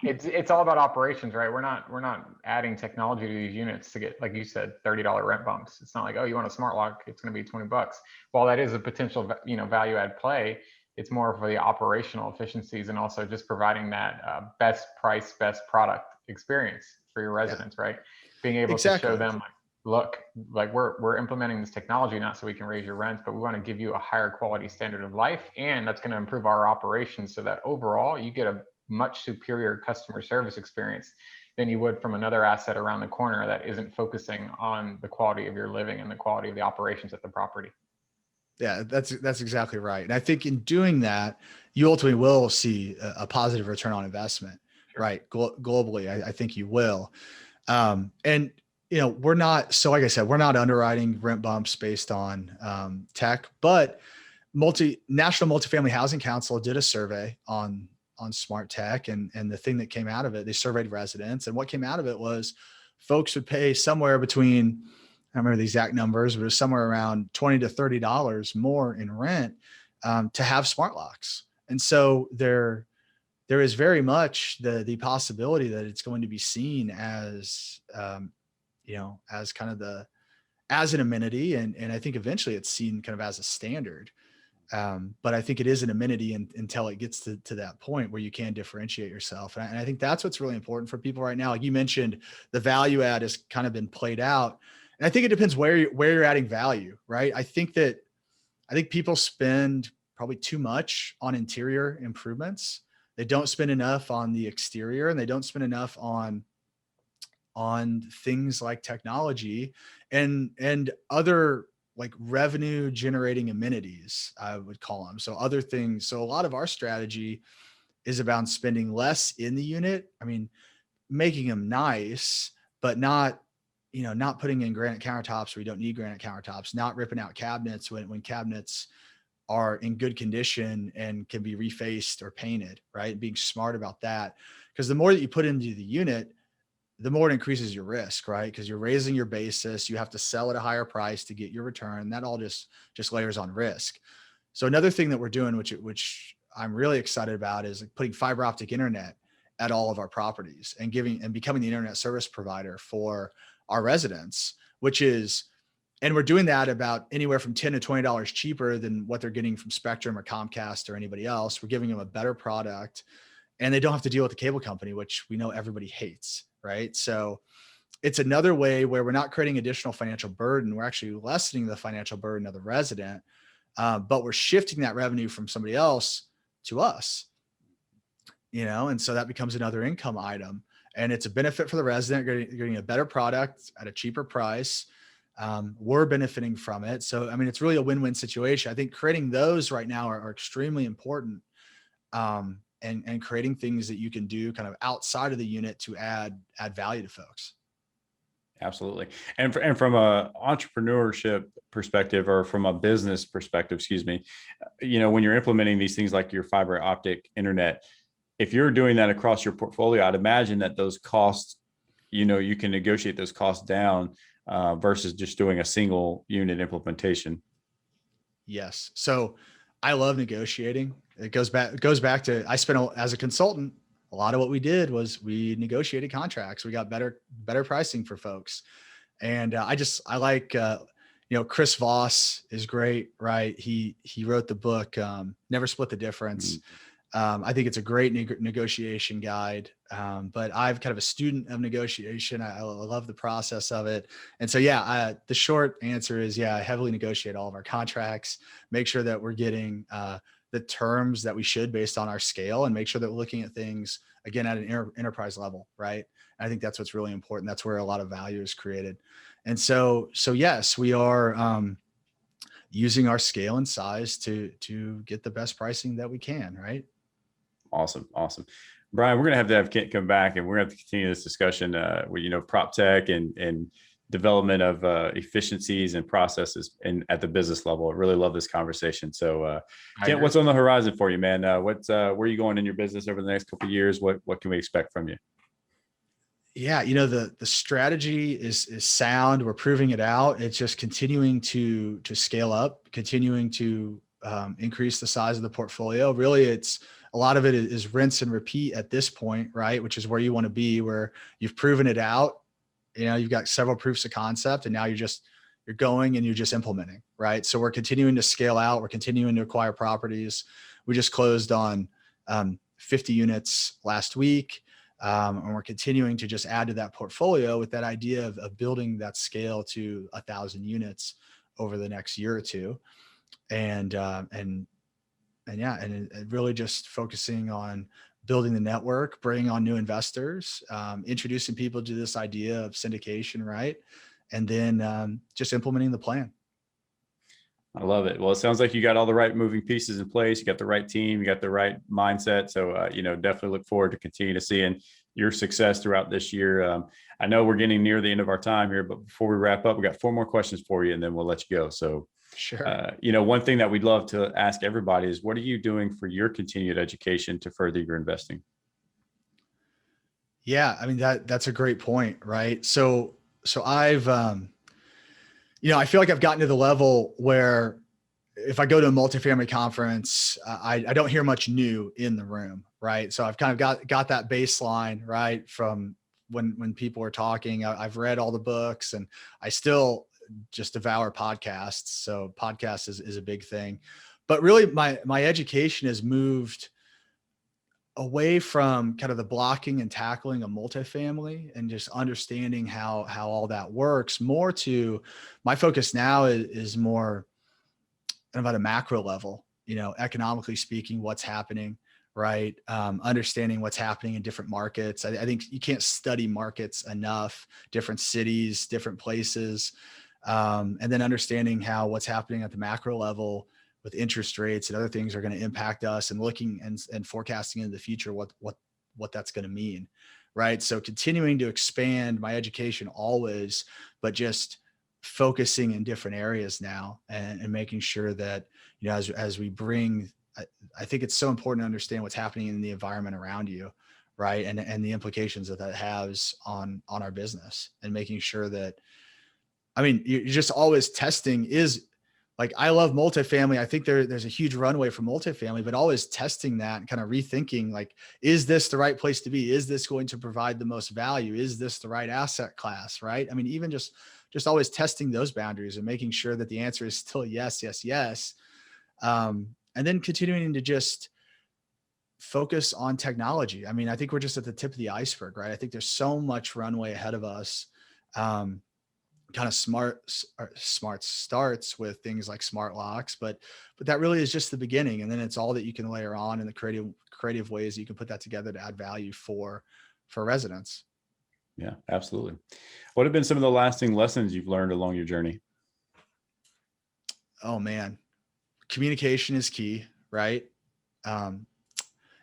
It's all about operations, right? We're not adding technology to these units to get, like you said, $30 rent bumps. It's not like, oh, you want a smart lock, it's going to be $20. While that is a potential, value add play, it's more for the operational efficiencies and also just providing that best price, best product experience for your residents, right? Being able to show them, look, like we're implementing this technology not so we can raise your rents, but we want to give you a higher quality standard of life, and that's going to improve our operations so that overall you get a much superior customer service experience than you would from another asset around the corner that isn't focusing on the quality of your living and the quality of the operations at the property. Yeah, that's exactly right. And I think in doing that, you ultimately will see a positive return on investment, right? Globally, I think you will. And we're not, so like I said, we're not underwriting rent bumps based on tech, but National Multifamily Housing Council did a survey on smart tech, and the thing that came out of it, they surveyed residents, and what came out of it was folks would pay somewhere between, I don't remember the exact numbers, but it was somewhere around $20 to $30 more in rent to have smart locks. And so there is very much the possibility that it's going to be seen as as kind of as an amenity. And I think eventually it's seen kind of as a standard. But I think it is an amenity until it gets to that point where you can differentiate yourself. And I think that's what's really important for people right now. Like you mentioned, the value add has kind of been played out. And I think it depends where you're adding value, right? I think people spend probably too much on interior improvements. They don't spend enough on the exterior, and they don't spend enough on things like technology and other like revenue generating amenities, I would call them. So other things. So a lot of our strategy is about spending less in the unit. I mean, making them nice, but not putting in granite countertops where you don't need granite countertops, not ripping out cabinets when cabinets are in good condition and can be refaced or painted, right? Being smart about that. Because the more that you put into the unit, the more it increases your risk, right? Because you're raising your basis, you have to sell at a higher price to get your return. That all just layers on risk. So another thing that we're doing, which I'm really excited about, is like putting fiber optic internet at all of our properties and becoming the internet service provider for our residents, and we're doing that about anywhere from $10 to $20 cheaper than what they're getting from Spectrum or Comcast or anybody else. We're giving them a better product, and they don't have to deal with the cable company, which we know everybody hates, right? So it's another way where we're not creating additional financial burden. We're actually lessening the financial burden of the resident, but we're shifting that revenue from somebody else to us. and so that becomes another income item, and it's a benefit for the resident. You're getting a better product at a cheaper price. We're benefiting from it. So, I mean, it's really a win-win situation. I think creating those right now are extremely important. And creating things that you can do kind of outside of the unit to add value to folks. Absolutely. And from a entrepreneurship perspective, or from a business perspective, excuse me, when you're implementing these things like your fiber optic internet, if you're doing that across your portfolio, I'd imagine that those costs, you can negotiate those costs down versus just doing a single unit implementation. Yes. So I love negotiating. It goes back to, as a consultant, a lot of what we did was we negotiated contracts. We got better pricing for folks. And I like, Chris Voss is great, right? He wrote the book, Never Split the Difference. I think it's a great negotiation guide. But I'm kind of a student of negotiation. I love the process of it. And so, the short answer is, I heavily negotiate all of our contracts, make sure that we're getting the terms that we should based on our scale, and make sure that we're looking at things again at an enterprise level. Right. And I think that's what's really important. That's where a lot of value is created. And so yes, we are using our scale and size to get the best pricing that we can. Right. Awesome. Brian, we're going to have Kent come back, and we're going to have to continue this discussion with, PropTech and development of efficiencies and processes at the business level. I really love this conversation. So Kent, what's on the horizon for you, man? Where are you going in your business over the next couple of years? What can we expect from you? Yeah, the strategy is sound. We're proving it out. It's just continuing to scale up, continuing to increase the size of the portfolio. Really, it's a lot of it is rinse and repeat at this point, right? Which is where you want to be, where you've proven it out. You've got several proofs of concept, and now you're going and you're just implementing, right? So we're continuing to scale out. We're continuing to acquire properties. We just closed on 50 units last week. And we're continuing to just add to that portfolio with that idea of building that scale to 1,000 units over the next year or two. And really just focusing on building the network, bringing on new investors, introducing people to this idea of syndication, right? And then just implementing the plan. I love it. Well, it sounds like you got all the right moving pieces in place. You got the right team, you got the right mindset. So, definitely look forward to continue to seeing your success throughout this year. I know we're getting near the end of our time here, but before we wrap up, we got 4 more questions for you, and then we'll let you go. So, sure. One thing that we'd love to ask everybody is, what are you doing for your continued education to further your investing? Yeah, I mean, that's a great point, right? So I've, I feel like I've gotten to the level where if I go to a multifamily conference, I don't hear much new in the room, right? So I've kind of got that baseline, right, from when people are talking. I've read all the books, and I still just devour podcasts. So podcasts is a big thing, but really my education has moved away from kind of the blocking and tackling of multifamily and just understanding how all that works, more to my focus now is more kind of at a macro level, economically speaking, what's happening, right? Understanding what's happening in different markets. I think you can't study markets enough, different cities, different places. And then understanding how what's happening at the macro level with interest rates and other things are going to impact us, and looking and forecasting into the future, what that's going to mean. Right. So continuing to expand my education always, but just focusing in different areas now, and making sure that, as we bring, I think it's so important to understand what's happening in the environment around you. Right. And the implications that has on our business, and making sure that, you're just always testing. Is like, I love multifamily. I think there's a huge runway for multifamily, but always testing that and kind of rethinking, like, is this the right place to be? Is this going to provide the most value? Is this the right asset class? Right. Even just always testing those boundaries and making sure that the answer is still yes, yes, yes. And then continuing to just focus on technology. I think we're just at the tip of the iceberg, right? I think there's so much runway ahead of us. kind of smart starts with things like smart locks, but that really is just the beginning. And then it's all that you can layer on in the creative ways that you can put that together to add value for residents. Yeah, absolutely. What have been some of the lasting lessons you've learned along your journey? Oh man, communication is key, right? Um,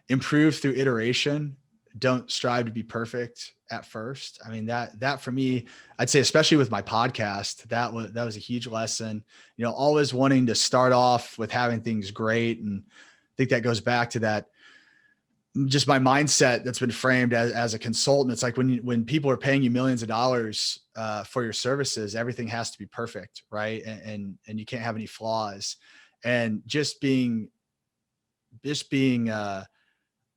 improve through iteration. Don't strive to be perfect at first. I mean, that for me, I'd say, especially with my podcast, that was a huge lesson. You know, always wanting to start off with having things great. And I think that goes back to that, just my mindset that's been framed as a consultant. It's like when people are paying you millions of dollars for your services, everything has to be perfect, right? And you can't have any flaws. And just being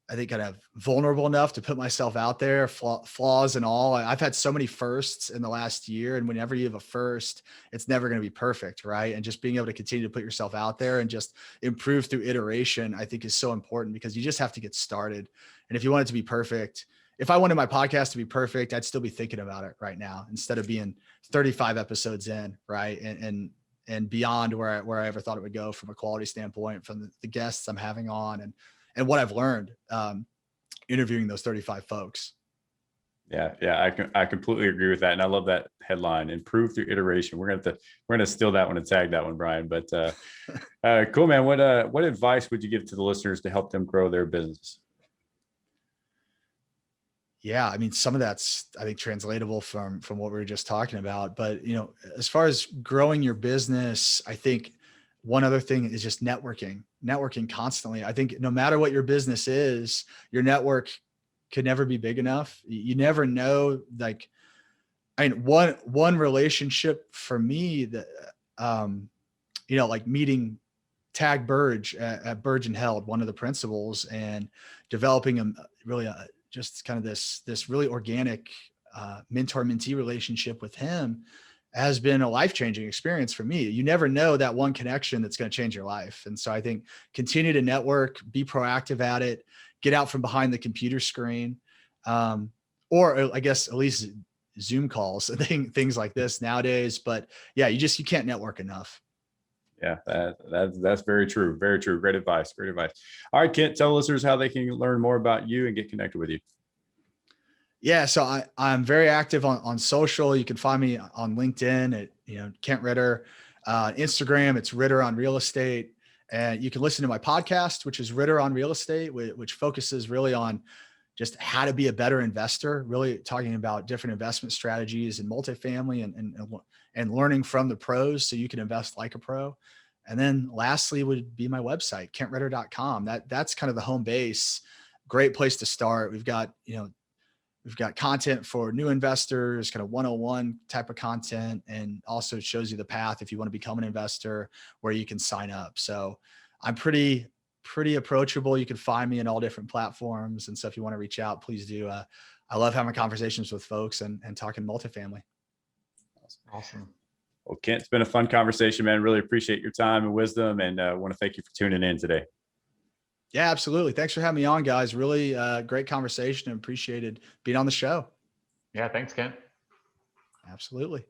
I think kind of vulnerable enough to put myself out there, flaws and all. I've had so many firsts in the last year, and whenever you have a first, it's never going to be perfect, right? And just being able to continue to put yourself out there and just improve through iteration, I think is so important, because you just have to get started. And if you want it to be perfect, if I wanted my podcast to be perfect, I'd still be thinking about it right now instead of being 35 episodes in, right? And beyond where I ever thought it would go from a quality standpoint, from the guests I'm having on, and what I've learned interviewing those 35 folks. Yeah, I completely agree with that, and I love that headline: "Improve through iteration." We're gonna steal that one and tag that one, Brian. But cool, man. What advice would you give to the listeners to help them grow their business? Yeah, I mean, some of that's, I think, translatable from what we were just talking about. But as far as growing your business, I think one other thing is just networking constantly. I think no matter what your business is, your network could never be big enough. You never know. Like, I mean, one relationship for me that, like meeting Tag Birge at Birge Held, one of the principals, and developing just kind of this really organic mentor-mentee relationship with him has been a life-changing experience for me. You never know that one connection that's going to change your life. And so I think continue to network, be proactive at it, get out from behind the computer screen, or I guess at least Zoom calls and things like this nowadays. But yeah, you can't network enough. Yeah, that's very true. Very true. Great advice. Great advice. All right, Kent, tell listeners how they can learn more about you and get connected with you. Yeah, so I'm very active on social. You can find me on LinkedIn at Kent Ritter, Instagram. It's Ritter on Real Estate, and you can listen to my podcast, which is Ritter on Real Estate, which focuses really on just how to be a better investor. Really talking about different investment strategies in multifamily and learning from the pros so you can invest like a pro. And then lastly would be my website, kentritter.com. That's kind of the home base. Great place to start. We've got content for new investors, kind of 101 type of content, and also shows you the path if you want to become an investor, where you can sign up. So I'm pretty approachable. You can find me in all different platforms. And so if you want to reach out, please do. I love having conversations with folks and talking multifamily. Awesome. Well, Kent, it's been a fun conversation, man. Really appreciate your time and wisdom, and want to thank you for tuning in today. Yeah, absolutely. Thanks for having me on, guys. Really great conversation, and appreciated being on the show. Yeah, thanks, Kent. Absolutely.